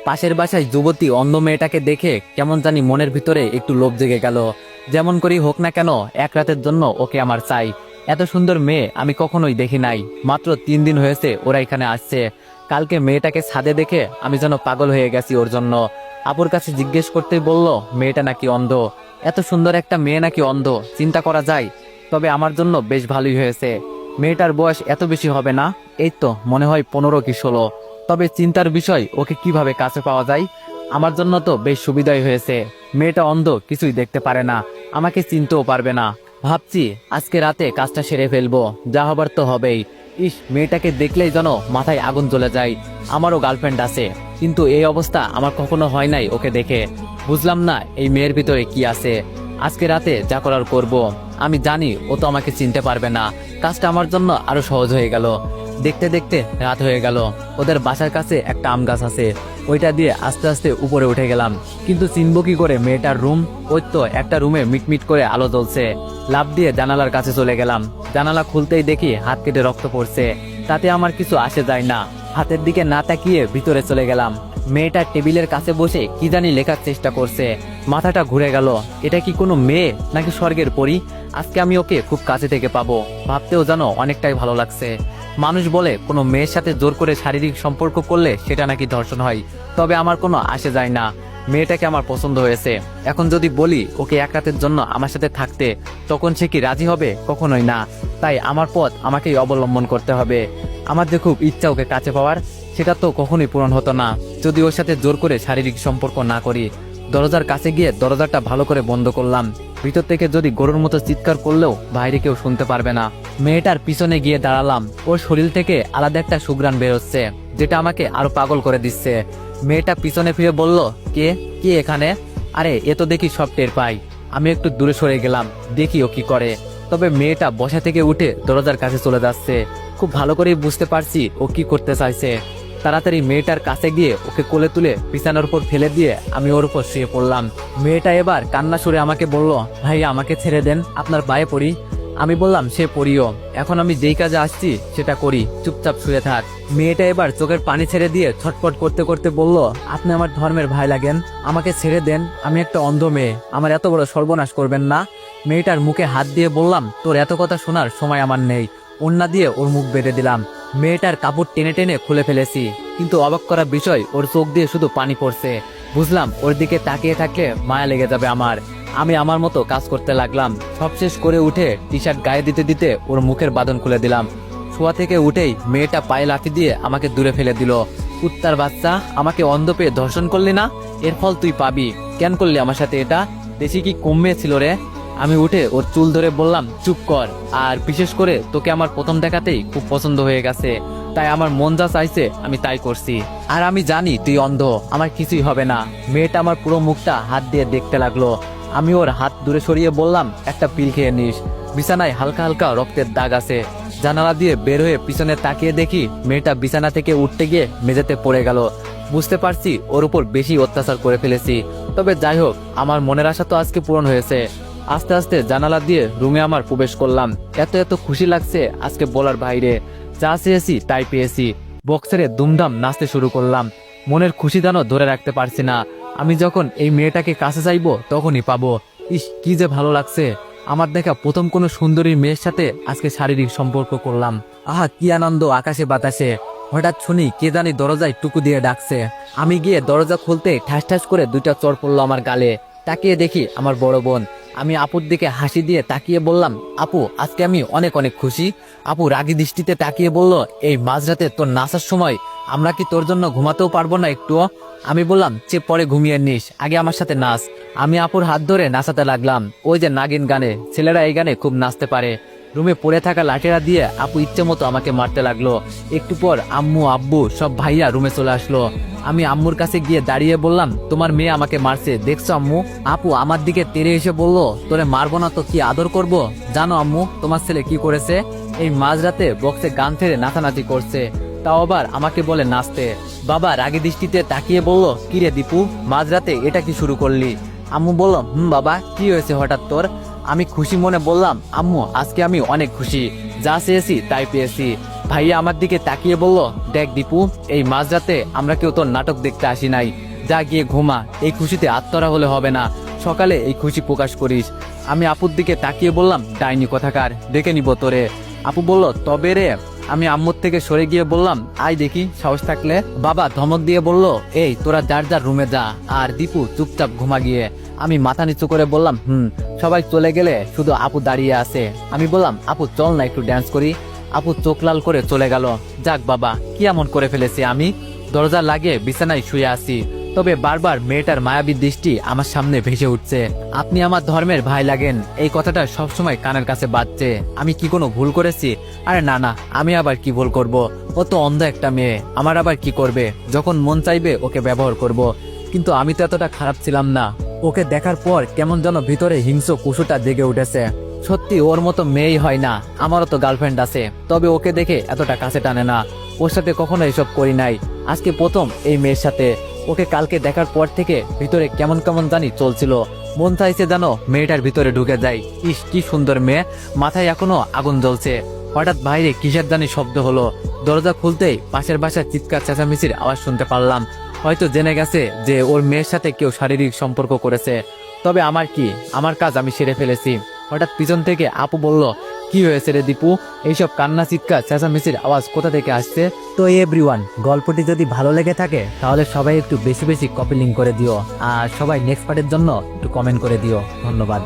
পাশের বাসায় যুবতী অন্ধ মেয়েটাকে দেখে কেমন জানি মনের ভিতরে একটু লোভ জেগে গেল। যেমন করেই হোক না কেন, এক রাতের জন্য ওকে আমার চাই। এত সুন্দর মেয়ে আমি কখনোই দেখি নাই। মাত্র 3 দিন হয়েছে ওরা এখানে আসছে। কালকে মেয়েটাকে ছাদে দেখে আমি যেন পাগল হয়ে গেছি ওর জন্য। আপুর কাছে জিজ্ঞেস করতেই বলল মেয়েটা নাকি অন্ধ। এত সুন্দর একটা মেয়ে নাকি অন্ধ, চিন্তা করা যায়। তবে আমার জন্য বেশ ভালোই হয়েছে। মেয়েটার বয়স এত বেশি হবে না, এই তো মনে হয় 15 কি 16। তবে চিন্তার বিষয়, ওকে কিভাবে কাছে পাওয়া যায়। আমার জন্য তো বেশ সুবিধাই হয়েছে। মেয়েটা অন্ধ, কিছুই দেখতে পারে না, আমাকে চিনতেও পারবে না। ভাবছি আজকে রাতে কাজটা সেরে ফেলবো, যা হবার তো হবেই। ইস, মেয়েটাকে দেখলেই যেন মাথায় আগুন জ্বলে যায়। আমারও গার্লফ্রেন্ড আছে, কিন্তু এই অবস্থা আমার কখনো হয় নাই ওকে দেখে। বুঝলাম না এই মেয়ের ভিতরে কি আছে। আজকে রাতে যা করার করব। আমি জানি ও তো আমাকে চিনতে পারবে না। কাজটা আমার জন্য আরো সহজ হয়ে গেল। দেখতে দেখতে রাত হয়ে গেল। ওদের বাসার কাছে একটা আম গাছ আছে, ওইটা দিয়ে আস্তে আস্তে উপরে উঠে গেলাম। কিন্তু চিনবো কি করে মেয়েটার রুম? ওই তো একটা রুমে মিটমিট করে আলো জ্বলছে। লাফ দিয়ে জানালার কাছে চলে গেলাম। জানালা খুলতেই দেখি হাত কেটে রক্ত পড়ছে। তাতে আমার কিছু আসে যায় না, হাতের দিকে না তাকিয়ে ভিতরে চলে গেলাম। মেয়েটা টেবিলের কাছে বসে কি জানি লেখার চেষ্টা করছে। মাথাটা ঘুরে গেল। এটা কি কোনো মেয়ে নাকি স্বর্গের পরী? আজকে আমি ওকে খুব কাছে থেকে পাবো, ভাবতেও যেন অনেকটাই ভালো লাগছে। মানুষ বলে কোনো মেয়ের সাথে জোর করে শারীরিক সম্পর্ক করলে সেটা নাকি ধর্ষণ হয়। তবে আমার কোনো আসে যায় না। মেয়েটাকে আমার পছন্দ হয়েছে। এখন যদি বলি ওকে এক রাতের জন্য আমার সাথে থাকতে, তখন সে কি রাজি হবে? কখনোই না। তাই আমার পথ আমাকেই অবলম্বন করতে হবে। আমার যে খুব ইচ্ছা ওকে কাছে পাওয়ার, সেটা তো কখনোই পূরণ হতো না যদি ওর সাথে জোর করে শারীরিক সম্পর্ক না করি। দরজার কাছে গিয়ে দরজাটা ভালো করে বন্ধ করলাম। ভিতর থেকে যদি গরুর মতো চিৎকার করলেও বাইরে কেউ শুনতে পারবে না। মেয়েটার পিছনে গিয়ে দাঁড়ালাম। ওর শরীর থেকে আলাদা একটা সুঘ্রাণ বেরোচ্ছে, যেটা আমাকে আরো পাগল করে দিচ্ছে। মেয়েটা পিছনে ফিরে বলল, কে কে এখানে? আরে এ তো দেখি সব টের পাই। আমি একটু দূরে সরে গেলাম, দেখি ও কি করে। তবে মেয়েটা বসা থেকে উঠে দরজার কাছে চলে যাচ্ছে। খুব ভালো করেই বুঝতে পারছি ও কি করতে চাইছে। তাড়াতাড়ি মেয়েটার কাছে গিয়ে ওকে কোলে তুলে বিছানার উপর ফেলে দিয়ে আমি ওর উপর শুয়ে পড়লাম। মেয়েটা এবার কান্না সুরে আমাকে বলল, ভাই আমাকে ছেড়ে দেন, আপনার পায়ে পড়ি। আমি বললাম সে পড়িও, এখন আমি যেই কাজে আসছি সেটা করি, চুপচাপ শুয়ে থাক। মেয়েটা এবার চোখের পানি ছেড়ে দিয়ে ছটফট করতে করতে বলল, আপনি আমার ধর্মের ভাই লাগেন, আমাকে ছেড়ে দেন। আমি একটা অন্ধ মেয়ে, আমার এত বড় সর্বনাশ করবেন না। মেয়েটার মুখে হাত দিয়ে বললাম, তোর এত কথা শোনার সময় আমার নেই। ওড়না দিয়ে ওর মুখ বেঁধে দিলাম। মেয়েটার কাপড় টেনে টেনে খুলে ফেলেছি, কিন্তু অবাক করা বিষয় ওর চোখ দিয়ে শুধু পানি পড়ছে। বুঝলাম ওর দিকে তাকিয়ে থাকলে মায়া লেগে যাবে আমার। আমি আমার মতো কাজ করতে লাগলাম। সব শেষ করে উঠে টি শার্ট গায়ে দিতে দিতে ওর মুখের বাঁধন খুলে দিলাম। শোয়া থেকে উঠেই মেয়েটা পায়ে লাথি দিয়ে আমাকে দূরে ফেলে দিল। কুত্তার বাচ্চা, আমাকে অন্ধ পেয়ে ধর্ষণ করলি না? এর ফল তুই পাবি। কেন করলি আমার সাথে এটা? দেশি কি কমে ছিল রে? আমি উঠে ওর চুল ধরে বললাম, চুপ কর। আর বিশেষ করে তোকে আমার প্রথম দেখাতেই খুব পছন্দ হয়ে গেছে, তাই আমার মন যা চাইছে আমি তাই করছি। আর আমি জানি তুই অন্ধ, আমার কিছুই হবে না। মেয়েটা আমার পুরো মুখটা হাত দিয়ে দেখতে লাগলো। আমি ওর হাত দূরে সরিয়ে বললাম, একটা পিল খেয়ে নিস। বিছানায় হালকা হালকা রক্তের দাগ আছে। জানালা দিয়ে বের হয়ে পিছনে তাকিয়ে দেখি মেয়েটা বিছানা থেকে উঠতে গিয়ে মেঝেতে পড়ে গেল। বুঝতে পারছি ওর উপর বেশি অত্যাচার করে ফেলেছি। তবে যাই হোক, আমার মনের আশা তো আজকে পূরণ হয়েছে। আস্তে আস্তে জানালা দিয়ে রুমে আমার প্রবেশ করলাম। এত এত খুশি লাগছে আজকে বলার বাইরে। যা চেয়েছি তাই পেয়েছি। বক্সেরে দুমদাম নাচতে শুরু করলাম। মনের খুশি যেন ধরে রাখতে পারছি না। আমি যখন এই মেয়েটাকে কাছে চাইবো তখনই পাবো। ইস, কি যে ভালো লাগছে। আমার দেখা প্রথম কোনো সুন্দরী মেয়ের সাথে আজকে শারীরিক সম্পর্ক করলাম। আহা কি আনন্দ আকাশে বাতাসে। হঠাৎ শুনি কে জানি দরজায় টুকু দিয়ে ডাকছে। আমি গিয়ে দরজা খুলতে ঠাস ঠাস করে 2টা চড় পড়লো আমার গালে। তাকিয়ে দেখি আমার বড় বোন। আমি আপুর দিকে হাসি দিয়ে তাকিয়ে বললাম, আপু আজকে আমি অনেক অনেক খুশি। আপু রাগী দৃষ্টিতে তাকিয়ে বলল, এই মাঝরাতে তোর নাচার সময় আমরা কি তোর জন্য ঘুমাতেও পারবো না একটুও? আমি বললাম, চেয়ে পরে ঘুমিয়ে নিস, আগে আমার সাথে নাচ। আমি আপুর হাত ধরে নাচাতে লাগলাম। ওই যে নাগিন গানে, ছেলেরা এই গানে খুব নাচতে পারে। রুমে পড়ে থাকা লাঠিরা দিয়ে আপু ইচ্ছে মতো আমাকে মারতে লাগলো। একটু পর আম্মু আব্বু সব ভাইয়া রুমে চলে আসলো। আমি আম্মুর কাছে গিয়ে দাঁড়িয়ে বললাম, তোমার মেয়ে আমাকে মারছে, দেখছো আম্মু? আপু আমার দিকে তেড়ে এসে বলল, তোরে মারবো না তো কি আদর করব? জানো আম্মু তোমার ছেলে কি করেছে? এই মাঝরাতে বক্সে গান ছেড়ে নাচানাচি করছে, তাও আবার আমাকে বলে নাচতে। বাবা রাগী দৃষ্টিতে তাকিয়ে বলল, কিরে দীপু মাঝরাতে এটা কি শুরু করলি? আম্মু বলল, বাবা কি হয়েছে হঠাৎ তোর? আমি খুশি মনে বললাম, আম্মু আজকে আমি অনেক খুশি, যা চেয়েছি তাই পেয়েছি। ভাইয়া আমার দিকে তাকিয়ে বলল, দেখ দীপু, এই মাঝরাতে আমরা কেউ তোর নাটক দেখতে আসি নাই, যা গিয়ে ঘুমা, এই খুশিতে আত্মরা হলে হবে না, সকালে এই খুশি প্রকাশ করিস। আমি আপুর দিকে তাকিয়ে বললাম, ডাইনি কথাকার, দেখে নিব তোরে। আপু বলল, তবে রে। আমি আম্মুর থেকে সরে গিয়ে বললাম, আয় দেখি সাহস থাকলে। বাবা ধমক দিয়ে বলল, এই তোরা যার যার রুমে যা, আর দীপু চুপচাপ ঘুমা গিয়ে। আমি মাথা নিচু করে বললাম, সবাই চলে গেলে শুধু আপু দাঁড়িয়ে আছে। আমি বললাম, আপু চল না একটু ড্যান্স করি। আপু চোখ লাল করে চলে গেল। যাক বাবা, কি এমন করে ফেলেছি আমি। দরজা লাগিয়ে বিছানায় শুয়ে আছি, তবে বারবার মেয়েটার মায়াবী দৃষ্টি আমার সামনে ভেসে উঠছে। আপনি আমার ধর্মের ভাই লাগেন, এই কথাটা সবসময় কানের কাছে বাজছে। আমি কি কোনো ভুল করেছি? আরে না না, আমি আবার কি ভুল করব? ও তো অন্ধ একটা মেয়ে, আমার আবার কি করবে? যখন মন চাইবে ওকে ব্যবহার করব। কিন্তু আমি তো এতটা খারাপ ছিলাম না। ওকে দেখার পর কেমন যেন ভিতরে হিংস্র কুশুটা জেগে উঠেছে। সত্যি ওর মতো মেয়েই হয় না। আমারও তো গার্লফ্রেন্ড আছে, তবে ওকে দেখে এতটা কাছে টানে না। ওর সাথে কখনো এসব করি নাই, আজকে প্রথম এই মেয়ের সাথে। ওকে কালকে দেখার পর থেকে ভিতরে কেমন কেমন জানি চলছিল। মন চাইছে যেন মেয়েটার ভিতরে ঢুকে যাই। ইস কি সুন্দর মেয়ে, মাথায় এখনো আগুন জ্বলছে। হঠাৎ বাইরে কিসের জানি শব্দ হলো। দরজা খুলতেই পাশের বাসার চিৎকার চেঁচামেচির আওয়াজ শুনতে পারলাম। হয়তো জেনে গেছে যে ওর মেয়ের সাথে কেউ শারীরিক সম্পর্ক করেছে। তবে আমার কি, আমার কাজ আমি সেরে ফেলেছি। হঠাৎ পিছন থেকে আপু বলল, কি হয়েছে রে দীপু? এইসব কান্না চিৎকার চেঁচামেচির আওয়াজ কোথা থেকে আসছে? তো এভরিওয়ান, গল্পটি যদি ভালো লেগে থাকে তাহলে সবাই একটু বেশি বেশি কপি লিঙ্ক করে দিও, আর সবাই নেক্সট পার্টের জন্য একটু কমেন্ট করে দিও। ধন্যবাদ।